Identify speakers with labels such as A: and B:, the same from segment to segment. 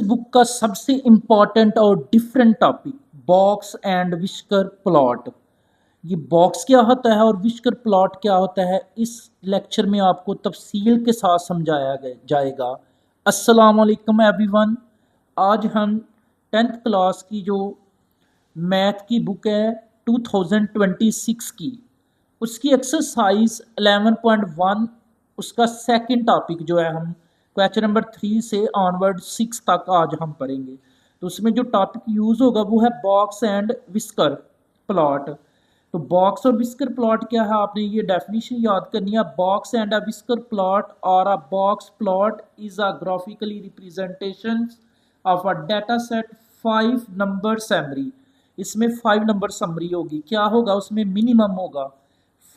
A: Book का सबसे important और different topic box and whisker plot. ये बॉक्स क्या होता है और विस्कर प्लॉट क्या होता है, इस लेक्चर में आपको तफसील के साथ समझाया जाएगा। अस्सलाम वालेकुम एवरीवन। आज हम टेंथ क्लास की जो मैथ की बुक है 2026 की, उसकी एक्सरसाइज 11.1, उसका सेकंड टॉपिक जो है, हम क्वेश्चन नंबर 3 से ऑनवर्ड 6 तक आज हम पढ़ेंगे। तो उसमें जो टॉपिक यूज़ होगा वो है बॉक्स एंड विस्कर प्लॉट। तो बॉक्स और विस्कर प्लॉट क्या है, आपने ये डेफिनेशन याद करनी है। Box and a whisker plot और a box plot is a graphically representation of a data set 5 number summary. इसमें 5 नंबर समरी होगी। क्या होगा उसमें? मिनिमम होगा,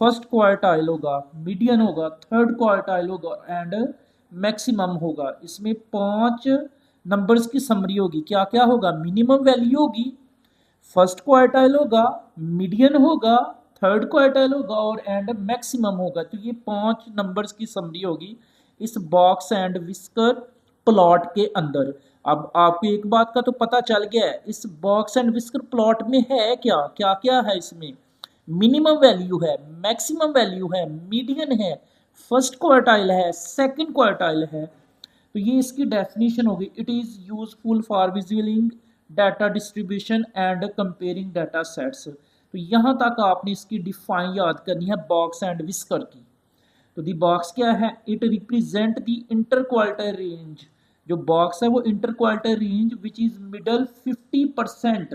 A: फर्स्ट क्वार्टाइल होगा, मीडियन होगा, थर्ड क्वार्टाइल होगा एंड मैक्सिमम होगा। इसमें 5 नंबर्स की समरी होगी। क्या क्या होगा? मिनिमम वैल्यू होगी, फर्स्ट क्वार्टाइल होगा, मीडियन होगा, थर्ड क्वार्टाइल होगा और एंड मैक्सिमम होगा। तो ये 5 नंबर्स की समरी होगी इस बॉक्स एंड विस्कर प्लॉट के अंदर। अब आपको एक बात का तो पता चल गया है, इस बॉक्स एंड विस्कर प्लॉट में है क्या क्या क्या है इसमें। मिनिमम वैल्यू है, मैक्सिमम वैल्यू है, मीडियन है, फर्स्ट क्वार्टाइल है, सेकंड क्वार्टाइल है। तो ये इसकी डेफिनेशन होगी। It is useful for visualizing data distribution and comparing data sets. तो यहाँ तक आपने इसकी डिफाइन याद करनी है बॉक्स एंड विस्कर की। तो दी बॉक्स क्या है? It represent the inter quartile range. जो बॉक्स है वो inter quartile range which is middle 50%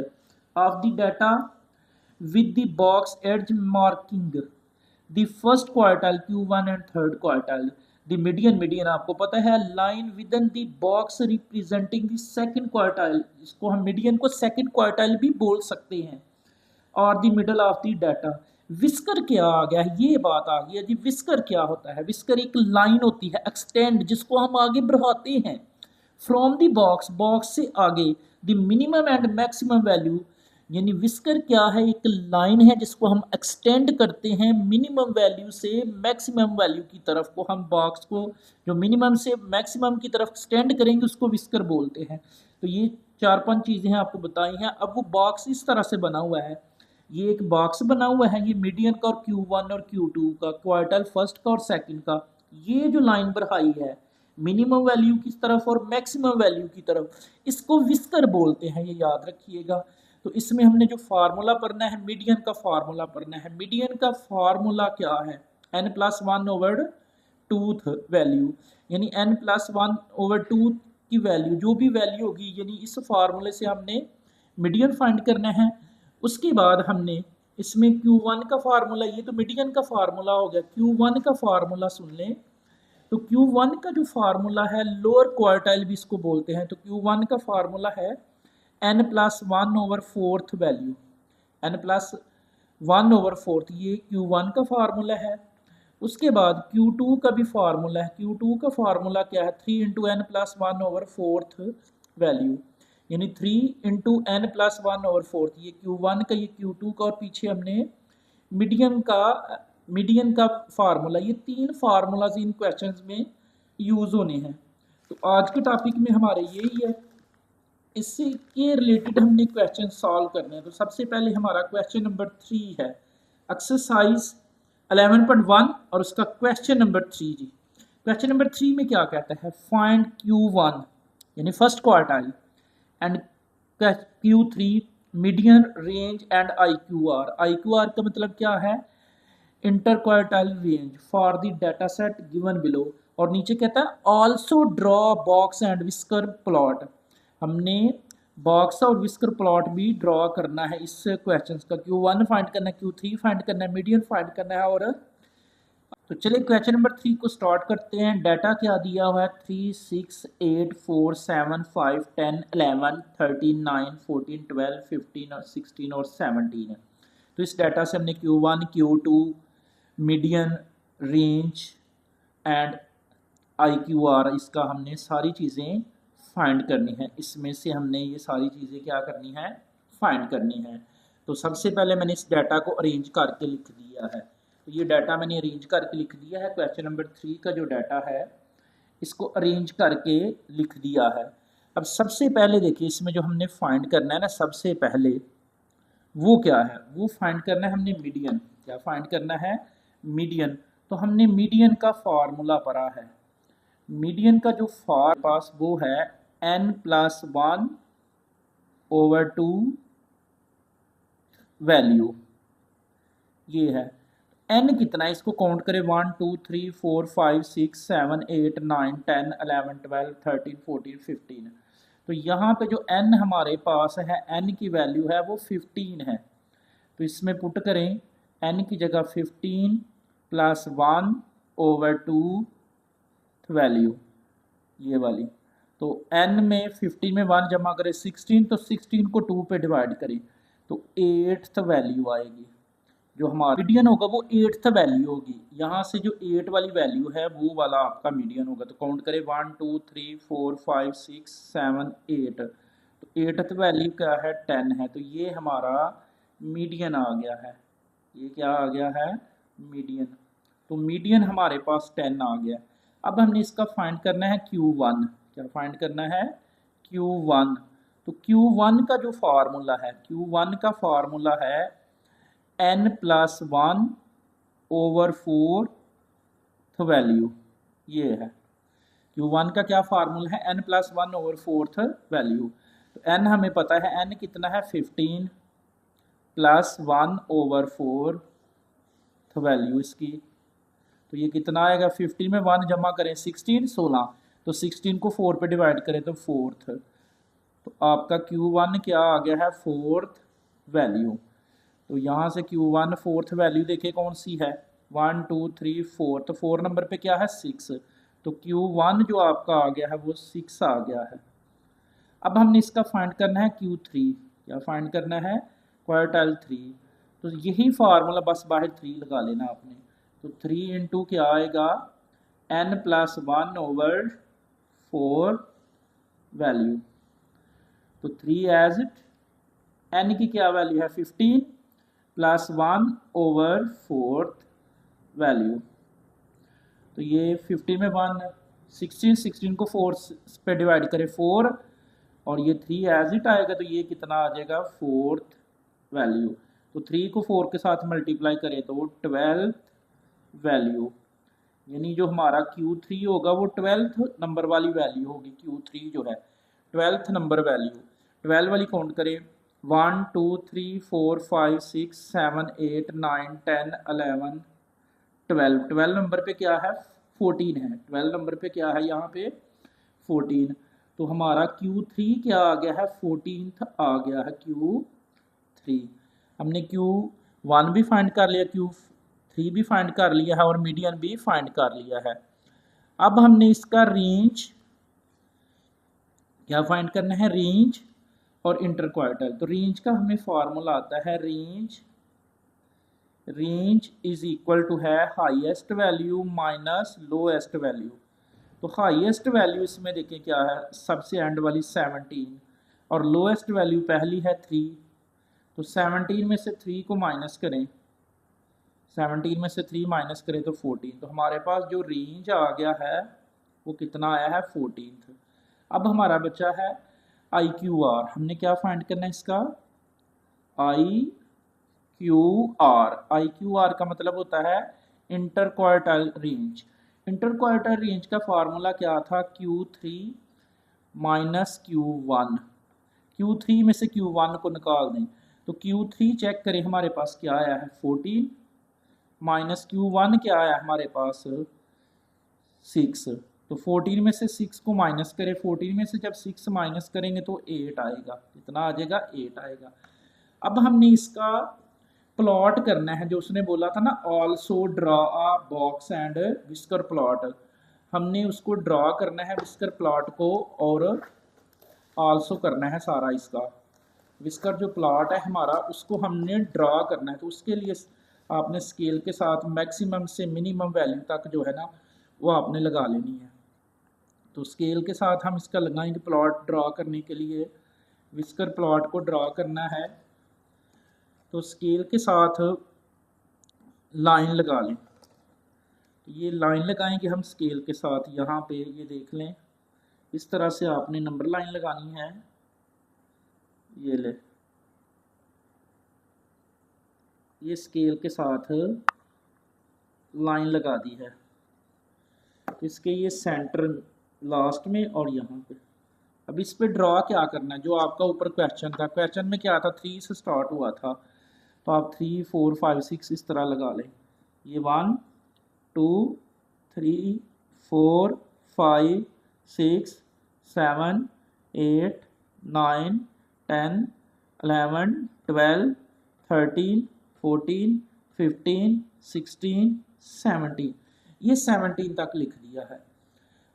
A: of the data with the box edge marking the first quartile Q1 and third quartile. The median आपको पता है line within the box representing the second quartile, इसको हम median को second quartile भी बोल सकते हैं, और the middle of the data. Whisker क्या आ गया है? ये बात आ गई है जी। विस्कर क्या होता है? विस्कर एक लाइन होती है एक्सटेंड, जिसको हम आगे बढ़ाते हैं फ्रॉम द बॉक्स, बॉक्स से आगे, the minimum and maximum value. यानी विस्कर क्या है? एक लाइन है जिसको हम एक्सटेंड करते हैं मिनिमम वैल्यू से मैक्सिमम वैल्यू की तरफ को। हम बॉक्स को जो मिनिमम से मैक्सिमम की तरफ एक्सटेंड करेंगे उसको विस्कर बोलते हैं। तो ये 4-5 चीज़ें हैं आपको बताई हैं। अब वो बॉक्स इस तरह से बना हुआ है, ये एक बॉक्स बना हुआ है, ये मीडियन का और Q1 और Q2 का, क्वार्टल फर्स्ट का और सेकंड का। ये जो लाइन बढ़ाई है मिनिमम वैल्यू की तरफ और मैक्सिमम वैल्यू की तरफ, इसको विस्कर बोलते हैं, ये याद रखिएगा। तो इसमें हमने जो फार्मूला पढ़ना है, मीडियन का फार्मूला पढ़ना है। मीडियन का फार्मूला क्या है? n+1/2 वैल्यू, यानी n+1/2 की वैल्यू, जो भी वैल्यू होगी, यानी इस फार्मूले से हमने मीडियन फाइंड करना है। उसके बाद हमने इसमें Q1 का फार्मूला, ये तो मीडियन का फार्मूला हो गया। Q1 का फार्मूला सुन लें। तो Q1 का जो फार्मूला है, लोअर क्वार्टाइल भी इसको बोलते हैं। तो Q1 का फार्मूला है n+1/4 वैल्यू, n+1/4, ये Q1 का फार्मूला है। उसके बाद Q2 का भी फार्मूला है। Q2 का फार्मूला क्या है? 3 इंटू n+1/4 वैल्यू, यानी 3 इंटू n+1/4। ये Q1 का, ये Q2 का, और पीछे हमने मीडियन का फार्मूला। ये 3 फार्मूलाज इन क्वेश्चंस में यूज होने हैं। तो आज के टॉपिक में हमारे यही है, इससे के रिलेटेड हमने क्वेश्चन सॉल्व करने हैं। तो सबसे पहले हमारा क्वेश्चन नंबर 3 है, एक्सरसाइज 11.1 और उसका क्वेश्चन नंबर 3 जी। क्वेश्चन नंबर 3 में क्या कहता है? फाइंड Q1 यानी first quartile and Q3 median range and IQR। IQR का मतलब क्या है? Inter quartile range for the data set given below. और नीचे कहता है also draw box and whisker plot. हमने बॉक्स और विस्कर प्लॉट भी ड्रॉ करना है इस क्वेश्चन का। Q1 फाइंड करना है, Q3 फाइंड करना है, मीडियन फाइंड करना है। और तो चलिए क्वेश्चन नंबर 3 को स्टार्ट करते हैं। डाटा क्या दिया हुआ है? 3, 6, 8, 4, 7, 5, 10, 11, 13, 9, 14, 12, 15 और 16 और 17 है। तो इस डाटा से हमने Q1, Q2, median, range and IQR, इसका हमने सारी चीज़ें फाइंड करनी है। इसमें से हमने ये सारी चीज़ें क्या करनी है? फाइंड करनी है। तो सबसे पहले मैंने इस डाटा को अरेंज करके लिख दिया है। तो ये डाटा मैंने अरेंज करके लिख दिया है। क्वेश्चन नंबर 3 का जो डाटा है इसको अरेंज करके लिख दिया है। अब सबसे पहले देखिए इसमें जो हमने फाइंड करना है ना, सबसे पहले वो क्या है, वो फाइंड करना है हमने मीडियन। क्या फाइंड करना है? मीडियन। तो हमने मीडियन का फार्मूला पढ़ा है। मीडियन का जो पास वो है n+1/2 वैल्यू, ये है। n कितना है इसको काउंट करें, 1 2 3 4 5 6 7 8 9 10 11 12 13 14 15। तो यहाँ पे जो n हमारे पास है, n की वैल्यू है वो 15 है। तो इसमें पुट करें n की जगह 15 + 1/2 वैल्यू, ये वाली। तो n में 15 में 1 जमा करें 16, तो 16 को 2 पे डिवाइड करें तो 8th वैल्यू आएगी। जो हमारा मीडियन होगा वो 8th वैल्यू होगी। यहाँ से जो 8 वाली वैल्यू है वो वाला आपका मीडियन होगा। तो काउंट करें 1 2 3 4 5 6 7 8। तो 8th वैल्यू क्या है? 10 है। तो ये हमारा मीडियन आ गया है। ये क्या आ गया है? मीडियन। तो मीडियन हमारे पास 10 आ गया। अब हमने इसका फाइंड करना है Q1। क्या फाइंड करना है? Q1। तो Q1 का जो फार्मूला है, Q1 का फार्मूला है n+1/4 वैल्यू, ये है। Q1 का क्या फार्मूला है? n+1/4 value. तो n हमें पता है, n कितना है? 15 + 1/4 वैल्यू इसकी। तो ये कितना आएगा? 15 में 1 जमा करें 16 16, तो 16 को 4 पे डिवाइड करें तो 4th। तो आपका Q1 क्या आ गया है? 4th value. तो यहाँ से Q1 4th वैल्यू देखें कौन सी है? 1 2 3 4। तो 4 नंबर पे क्या है? 6। तो Q1 जो आपका आ गया है वो 6 आ गया है। अब हमने इसका फाइंड करना है Q3। क्या फाइंड करना है? क्वार्टाइल 3। तो यही फार्मूला बस बाहर 3 लगा लेना आपने। तो 3 इंटू क्या आएगा? n+1/4 value. तो 3 एज इट, n की क्या वैल्यू है? 15 + 1/4 वैल्यू। तो ये 15 में 1 16, 16 को 4 पे डिवाइड करें 4, और ये 3 एज इट आएगा। तो ये कितना आ जाएगा? 4th value. तो 3 को 4 के साथ मल्टीप्लाई करें तो 12th वैल्यू। यानी जो हमारा Q3 होगा वो 12th नंबर वाली वैल्यू होगी। Q3 जो है 12th नंबर वैल्यू। 12 वाली काउंट करें, 1 2 3 4 5 6 7 8 9 10 11 12। 12 नंबर पे क्या है? 14 है। 12 नंबर पे क्या है? यहाँ पे 14। तो हमारा Q3 क्या आ गया है? 14th आ गया है Q3। हमने Q1 भी फाइंड कर लिया, Q3 भी फाइंड कर लिया है और मीडियन भी फाइंड कर लिया है। अब हमने इसका रेंज क्या फाइंड करना है? रेंज और इंटरक्वार्टाइल। तो रेंज का हमें फार्मूला आता है, रेंज इज इक्वल टू है highest value minus lowest value. तो हाईएस्ट वैल्यू इसमें देखें क्या है? सबसे एंड वाली 17, और लोएस्ट वैल्यू पहली है 3। तो 17 में से 3 को माइनस करें, 17 में से 3 माइनस करें तो 14। तो हमारे पास जो रेंज आ गया है वो कितना आया है? 14th। अब हमारा बचा है IQR। हमने क्या फाइंड करना है इसका? IQR का मतलब होता है इंटरक्वार्टाइल रेंज। इंटरक्वार्टाइल रेंज का फार्मूला क्या था? Q3 minus Q1। Q3 में से Q1 को निकाल दें तो Q3 चेक करें हमारे पास क्या आया है? 14 माइनस Q1 क्या आया हमारे पास? 6। तो 14 में से 6 को माइनस करें, 14 में से जब 6 माइनस करेंगे तो 8 आएगा। कितना आ जाएगा? 8 आएगा। अब हमने इसका प्लॉट करना है, जो उसने बोला था ना, also draw a box and whisker plot. हमने उसको ड्रॉ करना है विस्कर प्लॉट को, और ऑल्सो करना है सारा इसका। विस्कर जो प्लॉट है हमारा उसको हमने ड्रॉ करना है। तो उसके लिए आपने स्केल के साथ मैक्सिमम से मिनिमम वैल्यू तक जो है ना वो आपने लगा लेनी है। तो स्केल के साथ हम इसका लगाएंगे प्लॉट ड्रॉ करने के लिए। विस्कर प्लॉट को ड्रॉ करना है तो स्केल के साथ लाइन लगा लें। तो ये लाइन लगाएंगे हम स्केल के साथ। यहाँ पे ये देख लें, इस तरह से आपने नंबर लाइन लगानी है। ये ले, ये स्केल के साथ लाइन लगा दी है, इसके ये सेंटर लास्ट में और यहाँ पे। अब इस पे ड्रॉ क्या करना है, जो आपका ऊपर क्वेश्चन था, क्वेश्चन में क्या था 3 से स्टार्ट हुआ था, तो आप 3 4 5 6 इस तरह लगा लें। ये 1 2 3 4 5 6 7 8 9 10 11 12 13 14 15 16 17, ये 17 तक लिख दिया है।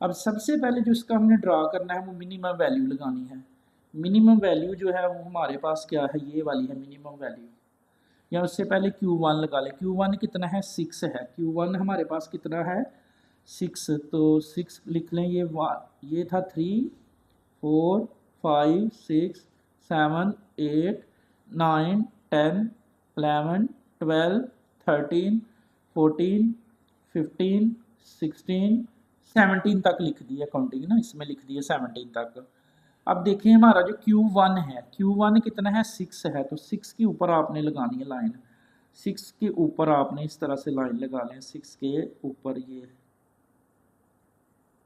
A: अब सबसे पहले जो इसका हमने ड्रा करना है वो मिनिमम वैल्यू लगानी है। मिनिमम वैल्यू जो है वो हमारे पास क्या है, ये वाली है मिनिमम वैल्यू। या उससे पहले Q1 लगा ले। Q1 कितना है, 6 है। Q1 हमारे पास कितना है, 6, तो 6 लिख लें। ये था 3 4 5 6 7 8 9 10 11 12 13 14 15 16 17 तक लिख दिया काउंटिंग ना, इसमें लिख दिया 17 तक। अब देखिए हमारा जो Q1 है, Q1 कितना है, 6 है, तो 6 के ऊपर आपने लगानी है लाइन। 6 के ऊपर आपने इस तरह से लाइन लगा लें, 6 के ऊपर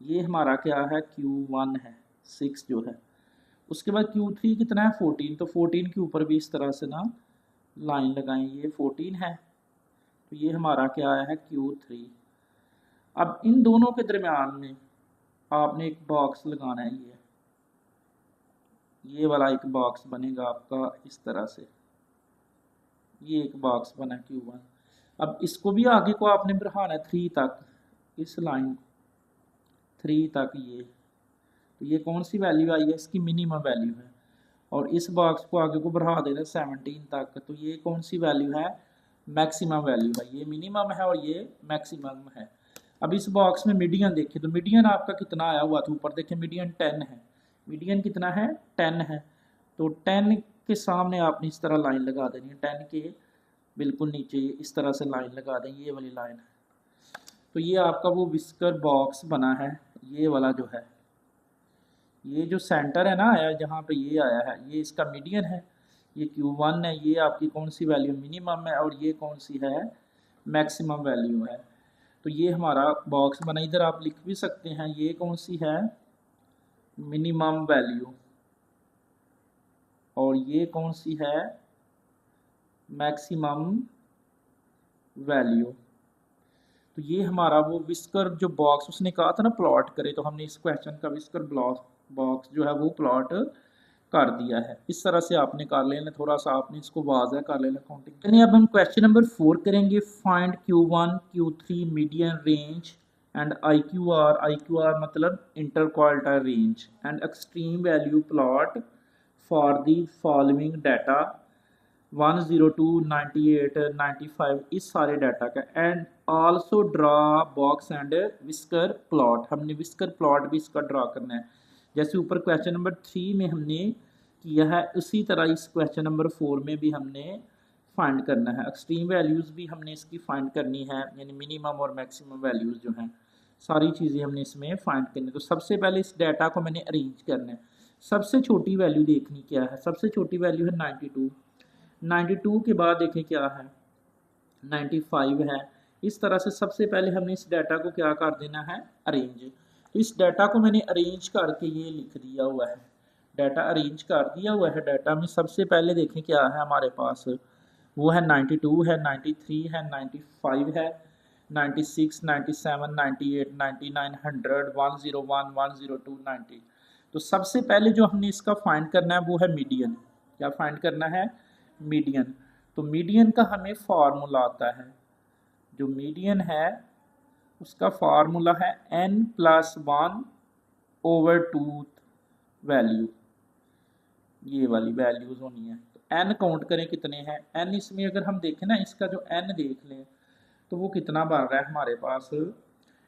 A: ये हमारा क्या है, Q1 है 6 जो है। उसके बाद Q3 कितना है, 14, तो 14 के ऊपर भी इस तरह से ना लाइन लगाएं, ये 14 है, तो ये हमारा क्या आया है, Q3। अब इन दोनों के दरमियान में आपने एक बॉक्स लगाना है, ये वाला एक बॉक्स बनेगा आपका इस तरह से, ये एक बॉक्स बना Q1। अब इसको भी आगे को आपने बढ़ाना है 3 तक, इस लाइन 3 तक ये, तो ये कौन सी वैल्यू आई है, इसकी मिनिमम वैल्यू है। और इस बॉक्स को आगे को बढ़ा देना 17 तक, तो ये कौन सी वैल्यू है, मैक्सिमम वैल्यू है। ये मिनिमम है और ये मैक्सिमम है। अब इस बॉक्स में मीडियन देखें, तो मीडियन आपका कितना आया हुआ था, ऊपर देखें मीडियन 10 है। मीडियन कितना है, 10 है, तो 10 के सामने आपने इस तरह लाइन लगा देनी है, 10 के बिल्कुल नीचे इस तरह से लाइन लगा दें, ये वाली लाइन। तो ये आपका वो विस्कर बॉक्स बना है, ये वाला जो है, ये जो सेंटर है ना आया जहाँ पे ये आया है, ये इसका मीडियन है, ये Q1 है, ये आपकी कौन सी वैल्यू मिनिमम है, और ये कौन सी है, मैक्सिमम वैल्यू है। तो ये हमारा बॉक्स बना, इधर आप लिख भी सकते हैं, ये कौन सी है, मिनिमम वैल्यू, और ये कौन सी है, मैक्सिमम वैल्यू। तो ये हमारा वो विस्कर जो बॉक्स उसने कहा था ना प्लॉट करे, तो हमने इस क्वेश्चन का विस्कर बॉक्स जो है वो प्लॉट कर दिया है। इस तरह से आपने कर लेना, थोड़ा सा आपने इसको वाज़ह कर लेना काउंटिंग। यानी अब हम क्वेश्चन नंबर 4 करेंगे। Find Q1 Q3 median range and IQR मतलब inter quartile range and extreme value plot for the following data 102 98 95 इस सारे डाटा का, and also draw box and whisker plot. हमने विस्कर प्लॉट भी इसका ड्रा करना है, जैसे ऊपर क्वेश्चन नंबर 3 में हमने किया है, उसी तरह इस क्वेश्चन नंबर 4 में भी हमने फाइंड करना है। एक्सट्रीम वैल्यूज़ भी हमने इसकी फाइंड करनी है, यानी मिनिमम और मैक्सिमम वैल्यूज़ जो हैं सारी चीज़ें हमने इसमें फाइंड करनी है। तो सबसे पहले इस डाटा को मैंने अरेंज करना है। सबसे छोटी वैल्यू देखनी क्या है, सबसे छोटी वैल्यू है 92। 92 के बाद देखें क्या है, 95 है। इस तरह से सबसे पहले हमने इस डाटा को क्या कर देना है, अरेंज। तो इस डाटा को मैंने अरेंज करके ये लिख दिया हुआ है, डाटा अरेंज कर दिया हुआ है। डाटा में सबसे पहले देखें क्या है हमारे पास, वो है 92 है, 93 है, 95 है, 96 97 98 99 100 101 102 90। तो सबसे पहले जो हमने इसका फाइंड करना है वो है मीडियन। क्या फाइंड करना है, मीडियन। तो मीडियन का हमें फार्मूला आता है, जो मीडियन है उसका फार्मूला है n+1/2 वैल्यू, ये वाली वैल्यूज होनी है। तो n काउंट करें कितने हैं, n इसमें अगर हम देखें ना, इसका जो n देख लें तो वो कितना बन रहा है हमारे पास,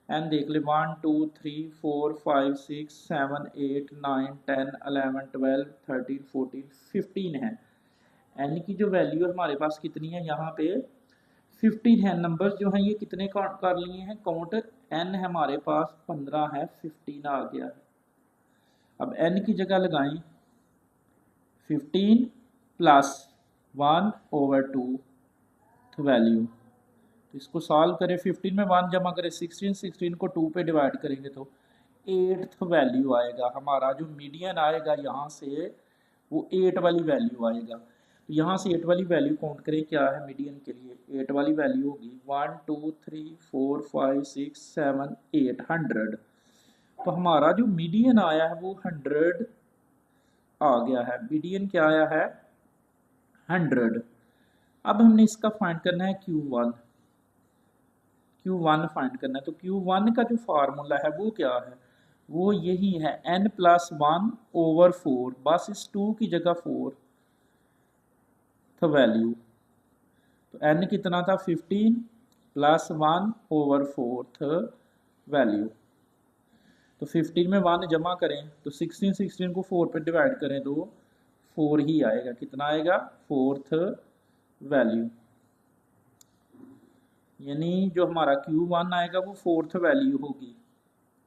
A: n देख ले 1 2 3 4 5 6 7 8 9 10 11 12 13 14 15 है। n की जो वैल्यू है हमारे पास कितनी है, यहाँ पे 15 है। नंबर्स जो हैं ये कितने काउंट कर लिए हैं, काउंट n है हमारे पास 15 है, 15 आ गया है। अब n की जगह लगाएं 15 प्लस 1/2 वैल्यू। तो इसको सॉल्व करें, 15 में 1 जमा करें 16 को 2 पे डिवाइड करेंगे तो 8th वैल्यू आएगा हमारा। जो मीडियन आएगा यहाँ से वो 8 वाली वैल्यू आएगा। तो यहाँ से 8 वाली वैल्यू काउंट करें, क्या है मीडियन के लिए 8 वाली वैल्यू होगी 1 2 3 4 5 6 7 8 100। तो हमारा जो मीडियन आया है वो 100 आ गया है। मीडियन क्या आया है 100। अब हमने इसका फाइंड करना है Q1 फाइंड करना है। तो Q1 का जो फार्मूला है वो क्या है, वो यही है n+1/4। बस इस 2 की जगह 4 वैल्यू। तो n कितना था 15 प्लस 1/4 वैल्यू। तो 15 में 1 जमा करें तो 16 को 4 पे डिवाइड करें तो 4 ही आएगा। कितना आएगा 4th वैल्यू। यानी जो हमारा Q1 आएगा वो 4th वैल्यू होगी।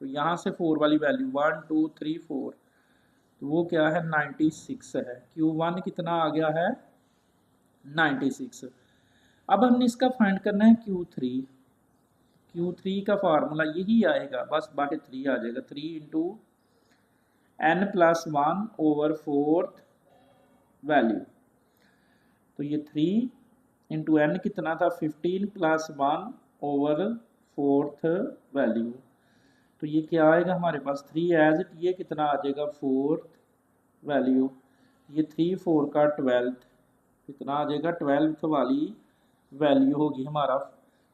A: तो यहाँ से 4 वाली वैल्यू 1 2 3 4, तो वो क्या है 96 है। Q1 कितना आ गया है 96। अब हमने इसका फाइंड करना है Q3 का फार्मूला यही आएगा, बस बाकी 3 आ जाएगा। 3 × n+1/4 वैल्यू। तो ये 3 × n कितना था 15 प्लस 1/4 वैल्यू। तो ये क्या आएगा हमारे पास 3 एज इट, ये कितना आ जाएगा 4th वैल्यू। ये 3 4 का 12th, कितना आ जाएगा 12th वाली वैल्यू होगी हमारा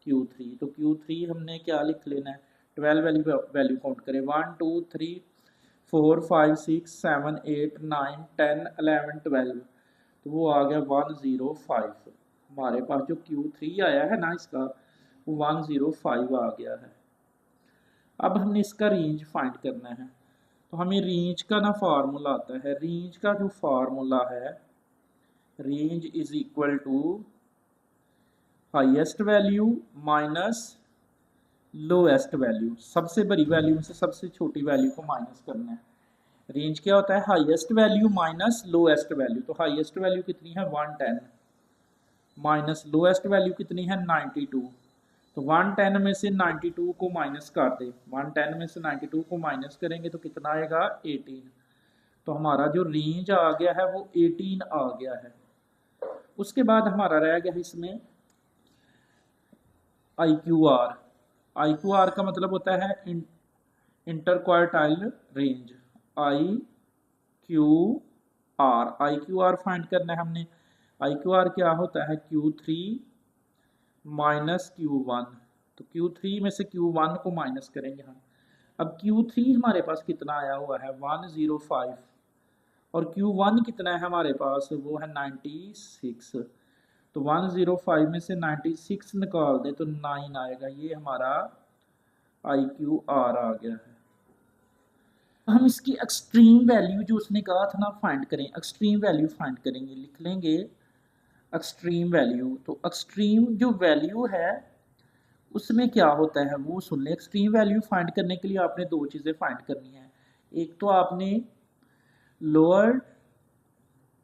A: Q3। तो Q3 हमने क्या लिख लेना है 12 वैल्यू काउंट करें 1 2 3 4 5 6 7 8 9 10 11 12। तो वो आ गया 105। हमारे पास जो Q3 आया है ना इसका वो 105 आ गया है। अब हमने इसका रेंज फाइंड करना है। तो हमें रेंज का ना फार्मूला आता है। रेंज का जो फार्मूला है, range is equal to highest value minus lowest value. सबसे बड़ी वैल्यू से सबसे छोटी वैल्यू को माइनस करना है। रेंज क्या होता है highest value minus lowest value. तो हाईएस्ट वैल्यू कितनी है 110 माइनस लोएस्ट वैल्यू कितनी है 92। तो 110 में से 92 को माइनस कर दे, 110 में से 92 को माइनस करेंगे तो कितना आएगा 18। तो हमारा जो रेंज आ गया है वो 18 आ गया है। उसके बाद हमारा रह गया इसमें IQR का मतलब होता है इंटरक्वार्टाइल रेंज। IQR फाइंड करना है हमने। IQR क्या होता है Q3 माइनस Q1। तो Q3 में से Q1 को माइनस करेंगे हम। अब Q3 हमारे पास कितना आया हुआ है 105 और Q1 कितना है हमारे पास वो है 96। तो 105 में से 96 निकाल दे तो 9 आएगा। ये हमारा IQR आ गया है। हम इसकी एक्सट्रीम वैल्यू जो उसने कहा था ना फाइंड करें, एक्सट्रीम वैल्यू फाइंड करेंगे। लिख लेंगे एक्सट्रीम वैल्यू। तो एक्सट्रीम जो वैल्यू है उसमें क्या होता है वो सुन लें। एक्सट्रीम वैल्यू फाइंड करने के लिए आपने 2 चीज़ें फाइंड करनी है। एक तो आपने लोअर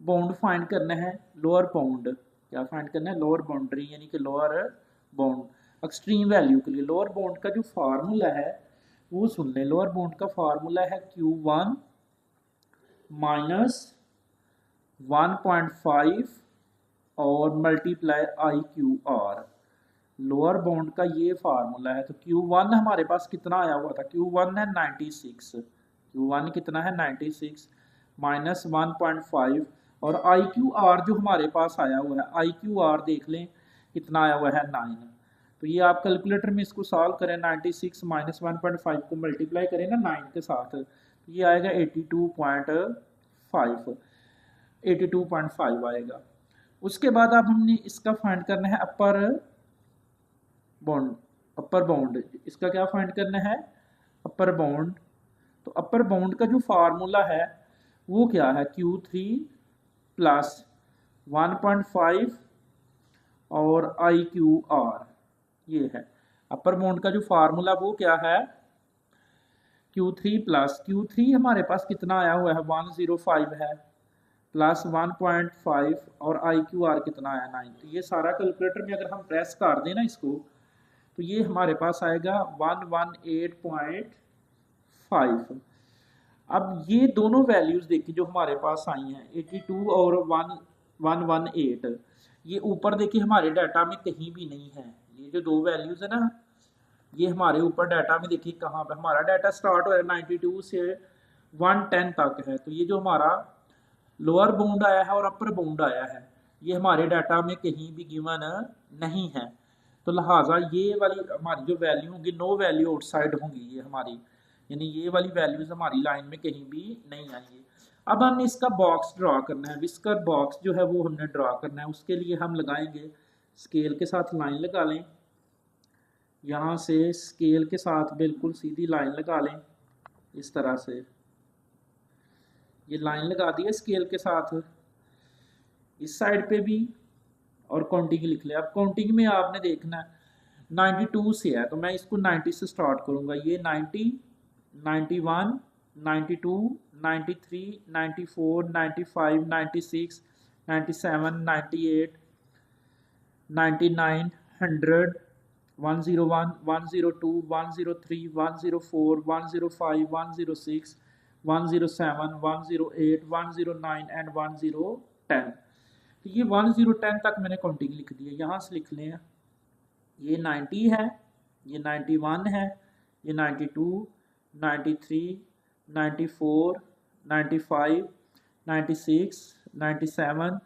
A: बाउंड फाइंड करना है। लोअर बाउंड क्या फाइंड करना है लोअर बाउंड्री यानी कि लोअर बाउंड एक्सट्रीम वैल्यू के लिए। लोअर बाउंड का जो फार्मूला है वो सुन लें। लोअर बाउंड का फार्मूला है Q1 माइनस 1.5 और मल्टीप्लाई IQR। लोअर बाउंड का ये फार्मूला है। तो Q1 हमारे पास कितना आया हुआ था Q1 है 96। Q1 कितना है 96 माइनस 1.5 और IQR जो हमारे पास आया हुआ है IQR देख लें कितना आया हुआ है 9। तो ये आप कैलकुलेटर में इसको सॉल्व करें 96 माइनस 1.5 को मल्टीप्लाई करें ना 9 के साथ, तो ये आएगा 82.5 आएगा। उसके बाद अब हमने इसका फाइंड करना है अपर बाउंड। इसका क्या फाइंड करना है अपर बाउंड। तो अपर बाउंड का जो फार्मूला है वो क्या है Q3 प्लस 1.5 और IQR। ये है अपर बाउंड का जो फार्मूला वो क्या है Q3 प्लस Q3 हमारे पास कितना आया हुआ है 105 है प्लस 1.5 और IQR कितना आया 9। तो ये सारा कैलकुलेटर में अगर हम प्रेस कर दें ना इसको तो ये हमारे पास आएगा 118.5। अब ये दोनों वैल्यूज देखिए जो हमारे पास आई हैं 82 और 118, ये ऊपर देखिए हमारे डाटा में कहीं भी नहीं है। ये जो दो वैल्यूज है ना ये हमारे ऊपर डाटा में देखिए कहाँ पे हमारा डाटा स्टार्ट हो रहा है 92 से 110 तक है। तो ये जो हमारा लोअर बाउंड आया है और अपर बाउंड आया है ये हमारे डाटा में कहीं भी गिवन नहीं है। तो लिहाजा ये वाली हमारी जो वैल्यू होंगी नो वैल्यू आउटसाइड होंगी ये हमारी, यानी ये वाली वैल्यूज हमारी लाइन में कहीं भी नहीं आएंगी। अब हमने इसका बॉक्स ड्रा करना है, विस्कर बॉक्स जो है वो हमने ड्रा करना है। उसके लिए हम लगाएंगे स्केल के साथ लाइन लगा लें, यहाँ से स्केल के साथ बिल्कुल सीधी लाइन लगा लें इस तरह से। ये लाइन लगा दी है स्केल के साथ, इस साइड पे भी और काउंटिंग लिख लिया। अब काउंटिंग में आपने देखना है 92 से है तो मैं इसको 90 से स्टार्ट करूंगा। ये 90, 91, 92, 93, 94, 95, 96, 97, 98, 99, 100, 101, 102, 103, 104, 105, 106, 107, 108, 109 एंड 1010। तो ये 1010 तक मैंने काउंटिंग लिख दी है। यहाँ से लिख लें ये 90 है, ये 91 है, ये 92, 93, 94, 95, 96, 97,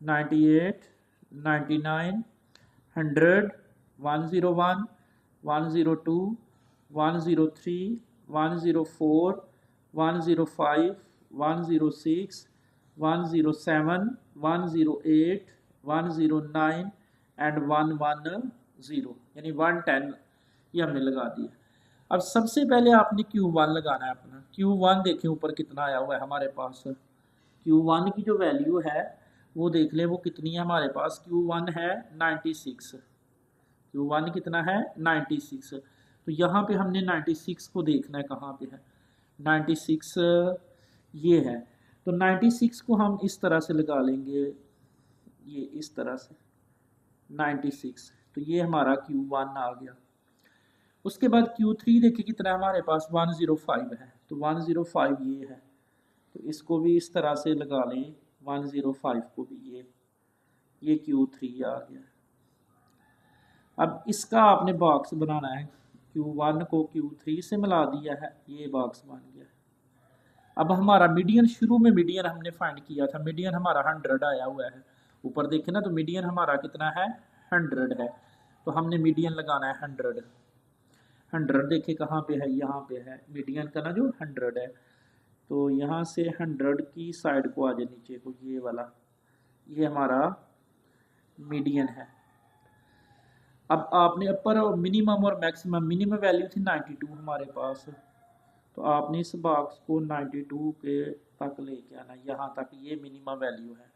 A: 98, 99, 100, 101, 102, 103, 104, 105, 106, 107, 108, 109 एंड 110, यानी 110 ये हमने लगा दिया। अब सबसे पहले आपने Q1 लगाना है अपना। Q1 देखें ऊपर कितना आया हुआ है हमारे पास। Q1 की जो वैल्यू है वो देख लें वो कितनी है हमारे पास। Q1 है 96। Q1 कितना है 96। तो यहाँ पे हमने 96 को देखना है कहाँ पे है 96, ये है। तो 96 को हम इस तरह से लगा लेंगे, ये इस तरह से 96। तो ये हमारा Q1 आ गया। उसके बाद Q3 देखिए कितना है हमारे पास 105 है। तो 105 ये है, तो इसको भी इस तरह से लगा लें 105 को भी, ये Q3 आ गया। अब इसका आपने बॉक्स बनाना है, Q1 को Q3 से मिला दिया है, ये बॉक्स बन गया। अब हमारा मीडियन, शुरू में मीडियन हमने फाइंड किया था, मीडियन हमारा 100 आया हुआ है। ऊपर देखें ना तो मीडियन हमारा कितना है 100 है। तो हमने मीडियन लगाना है 100। 100 देखिए कहाँ पे है, यहाँ पे है मीडियन का ना जो 100 है। तो यहाँ से 100 की साइड को आ जाए नीचे को, ये वाला ये हमारा मीडियन है। अब आपने अपर मिनिमम और मैक्सिमम, मिनिमम वैल्यू थी 92 हमारे पास, तो आपने इस बॉक्स को 92 के तक लेके आना, यहाँ तक ये मिनिमम वैल्यू है।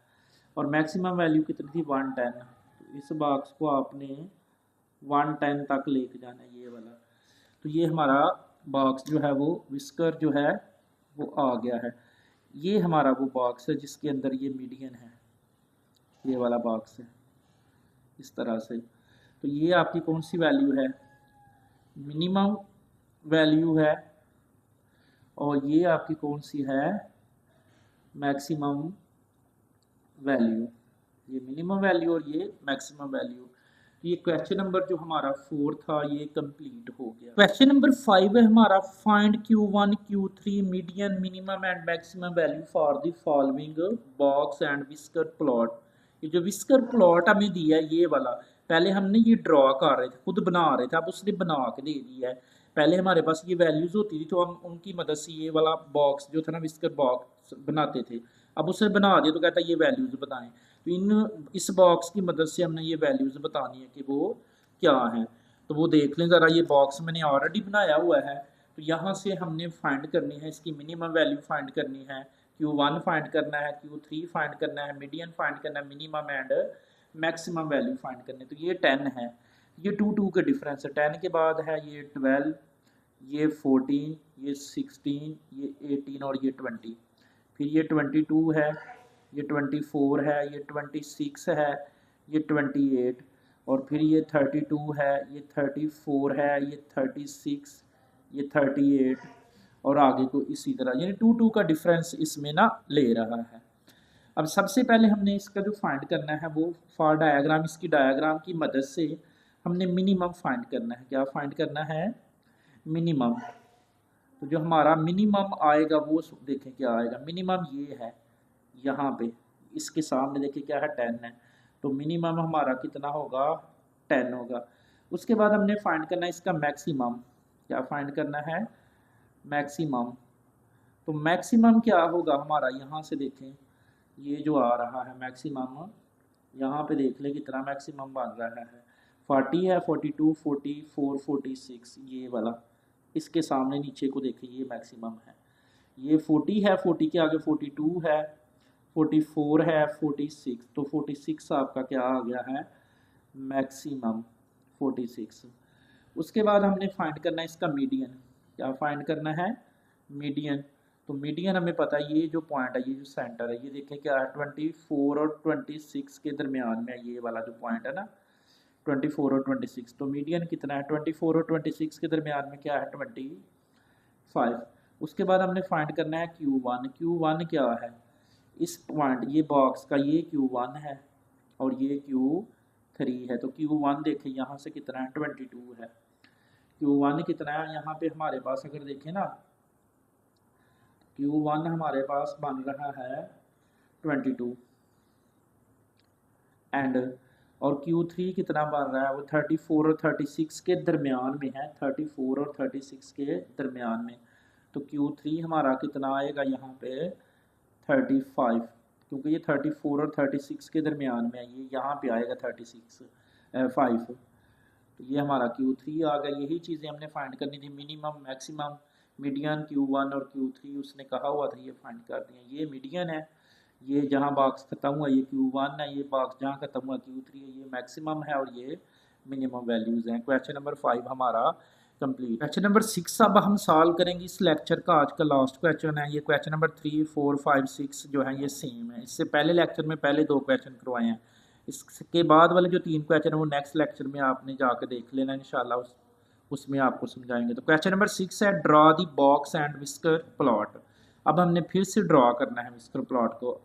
A: और मैक्सिमम वैल्यू कितनी थी 110, तो इस बॉक्स को आपने 110 तक लेके जाना है, ये वाला। तो ये हमारा बॉक्स जो है वो विस्कर जो है वो आ गया है। ये हमारा वो बॉक्स है जिसके अंदर ये मीडियन है, ये वाला बॉक्स है इस तरह से। तो ये आपकी कौन सी वैल्यू है, मिनिमम वैल्यू है, और ये आपकी कौन सी है मैक्सिमम वैल्यू, ये मिनिमम वैल्यू और ये मैक्सिमम वैल्यू। तो ये क्वेश्चन नंबर जो हमारा 4 था ये कंप्लीट हो गया। क्वेश्चन नंबर 5 है हमारा, find Q1, Q3 median, minimum and maximum value for the following box and whisker plot. ये जो विस्कर प्लॉट हमें दिया है ये वाला, पहले हमने ये ड्रॉ कर रहे थे, खुद बना रहे थे, अब उसने बना के दे दिया है। पहले हमारे पास ये वैल्यूज होती थी तो हम उनकी मदद से ये वाला बॉक्स जो था ना विस्कर बॉक्स बनाते थे। अब उसने बना दिया तो कहता है ये वैल्यूज बताएं। तो इस बॉक्स की मदद से हमने ये वैल्यूज बतानी है कि वो क्या हैं। तो वो देख लें ज़रा, ये बॉक्स मैंने ऑलरेडी बनाया हुआ है। तो यहाँ से हमने फाइंड करनी है, इसकी मिनिमम वैल्यू फाइंड करनी है, Q1 फाइंड करना है, Q3 फाइंड करना है, मीडियन फाइंड करना है, minimum and maximum value find करनी है। तो ये 10 है, ये 2 के डिफरेंस है। 10 के बाद है ये 12, ये 14, ये 16, ये 18 और ये 20। फिर ये 22 है, ये 24 है, ये 26 है, ये 28 और फिर ये 32 है, ये 34 है, ये 36, ये 38 और आगे को इसी तरह, यानी 2 2 का डिफरेंस इसमें ना ले रहा है। अब सबसे पहले हमने इसका जो फाइंड करना है वो फॉर डायग्राम, इसकी डायग्राम की मदद से हमने मिनिमम फाइंड करना है। क्या फाइंड करना है? मिनिमम। तो जो हमारा मिनिमम आएगा वो देखें क्या आएगा। मिनिमम ये है यहाँ पे, इसके सामने देखिए क्या है 10 है, तो मिनिमम हमारा कितना होगा 10 होगा। उसके बाद हमने फाइंड करना है इसका मैक्सिमम। क्या फाइंड करना है? मैक्सिमम। तो मैक्सिमम क्या होगा हमारा, यहाँ से देखें ये जो आ रहा है मैक्सिमम, यहाँ पे देख ले कितना मैक्सिमम बन रहा है। 40 है, 42, 44, 46 ये वाला, इसके सामने नीचे को देखिए ये मैक्सिमम है। ये 40 है, 40 के आगे 42 है, 44 है, 46, तो 46 आपका क्या आ गया है मैक्सिमम 46। उसके बाद हमने फाइंड करना है इसका मीडियन। क्या फाइंड करना है? मीडियन। तो मीडियन हमें पता है ये जो पॉइंट है, ये जो सेंटर है, ये देखें क्या है 24 और 26 के दरमियान में, ये वाला जो पॉइंट है ना 24 और 26, तो मीडियन कितना है 24 और 26 के दरमियान में क्या है 25। उसके बाद हमने फाइंड करना है Q1। Q1 क्या है? इस पॉइंट ये बॉक्स का ये Q1 है और ये Q3 है। तो Q1 देखें यहाँ से कितना है 22 है। Q1 कितना है यहाँ पे हमारे पास, अगर देखें ना Q1 हमारे पास बन रहा है 22 एंड, और Q3 कितना बन रहा है वो 34 और 36 के दरमियान में है, 34 और 36 के दरमियान में। तो Q3 हमारा कितना आएगा यहाँ पे 35, क्योंकि ये 34 और 36 के दरमियान में है, ये यहाँ पे आएगा 5। तो ये हमारा Q3 आ गया। यही चीज़ें हमने फाइंड करनी थी, मिनिमम, मैक्सिमम, मीडियन, Q1 और Q3 उसने कहा हुआ था, ये फाइंड कर दिया। ये मीडियन है, ये जहाँ बॉक्स खत्म हुआ ये Q1 है, ये बॉक्स जहाँ खत्म हुआ Q3 है, ये मैक्सिमम है और ये मिनिमम वैल्यूज़ हैं। क्वेश्चन नंबर 5 हमारा कंप्लीट। क्वेश्चन नंबर 6 अब हम सॉल्व करेंगे इस लेक्चर का, आज का लास्ट क्वेश्चन है ये। क्वेश्चन नंबर 3, 4, 5, 6 जो है ये सेम है, इससे पहले लेक्चर में पहले 2 क्वेश्चन करवाए हैं। इसके बाद वाले जो 3 क्वेश्चन है वो नेक्स्ट लेक्चर में आपने जाकर देख लेना इंशाल्लाह, उसमें आपको समझाएंगे। तो क्वेश्चन नंबर 6 है draw the box and whisker plot. अब हमने फिर से ड्रॉ करना है विस्कर प्लॉट को।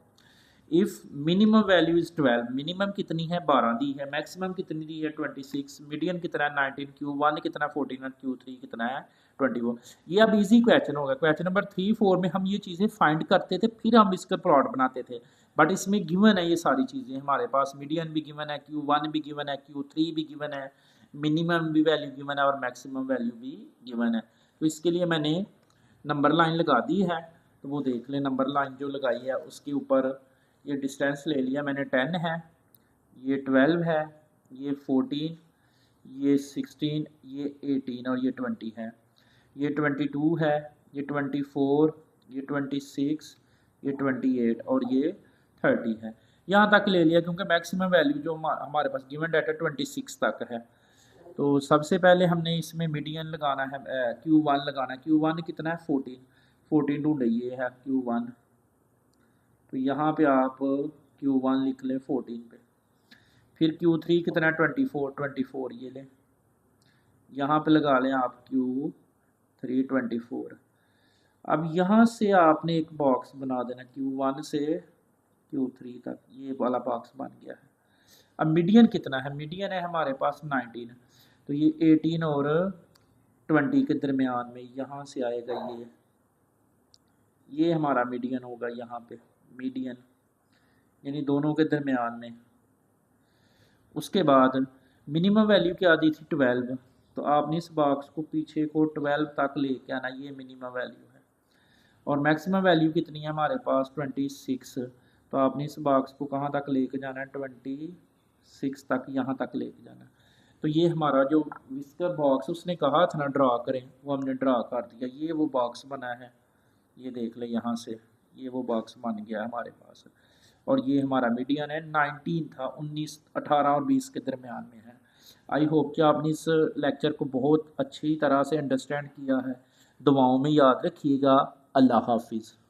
A: If minimum value is 12, minimum कितनी है 12 दी है, मैक्सिमम कितनी दी है 26, मीडियन कितना है 19, Q1 कितना 14 और Q3 कितना है 24। ये अब इजी क्वेश्चन होगा। क्वेश्चन नंबर 3, 4 में हम ये चीज़ें फाइंड करते थे, फिर हम इसका प्लॉट बनाते थे, बट इसमें गिवन है ये सारी चीज़ें हमारे पास। मीडियन भी गिवन है, Q1 भी गिवन है, Q3 भी गिवन है, मिनिमम भी वैल्यू गिवन है और मैक्सिमम वैल्यू भी गिवन है। तो इसके लिए मैंने नंबर लाइन लगा दी है, तो वो देख लें। नंबर लाइन जो लगाई है उसके ऊपर ये डिस्टेंस ले लिया मैंने 10 है, ये 12 है, ये 14, ये 16, ये 18 और ये 20 है, ये 22 है, ये 24, ये 26, ये 28 और ये 30 है। यहाँ तक ले लिया क्योंकि मैक्सिमम वैल्यू जो हमारे पास गिवन डाटा 26 तक है। तो सबसे पहले हमने इसमें मीडियन लगाना है, Q1 लगाना है। Q1 कितना है 14, 14 ढूंढे, ये है Q1। तो यहाँ पे आप Q1 लिख लें 14 पे। फिर Q3 कितना है 24, 24 ये लें, यहाँ पे लगा लें आप Q3 24। अब यहाँ से आपने एक बॉक्स बना देना Q1 से Q3 तक, ये वाला बॉक्स बन गया है। अब मीडियन कितना है? मीडियन है हमारे पास 19, तो ये 18 और 20 के दरमियान में यहाँ से आएगा ये हमारा मीडियन होगा यहाँ पे, मीडियन यानी दोनों के दरमियान में। उसके बाद मिनिमम वैल्यू क्या दी थी 12, तो आपने इस बॉक्स को पीछे को 12 तक लेके आना, ये मिनिमम वैल्यू है। और मैक्सिमम वैल्यू कितनी है हमारे पास 26, तो आपने इस बॉक्स को कहाँ तक लेके जाना है 26 तक, यहाँ तक लेके जाना। तो ये हमारा जो विस्कर बॉक्स उसने कहा था ना ड्रा करें, वो हमने ड्रा कर दिया। ये वो बॉक्स बना है, ये देख ले यहाँ से, ये वो बॉक्स बन गया हमारे पास। और ये हमारा मीडियन है 19 था, 19, 18 और 20 के दरमियान में है। आई होप कि आपने इस लेक्चर को बहुत अच्छी तरह से अंडरस्टैंड किया है। दुआओं में याद रखिएगा। अल्लाह हाफिज़।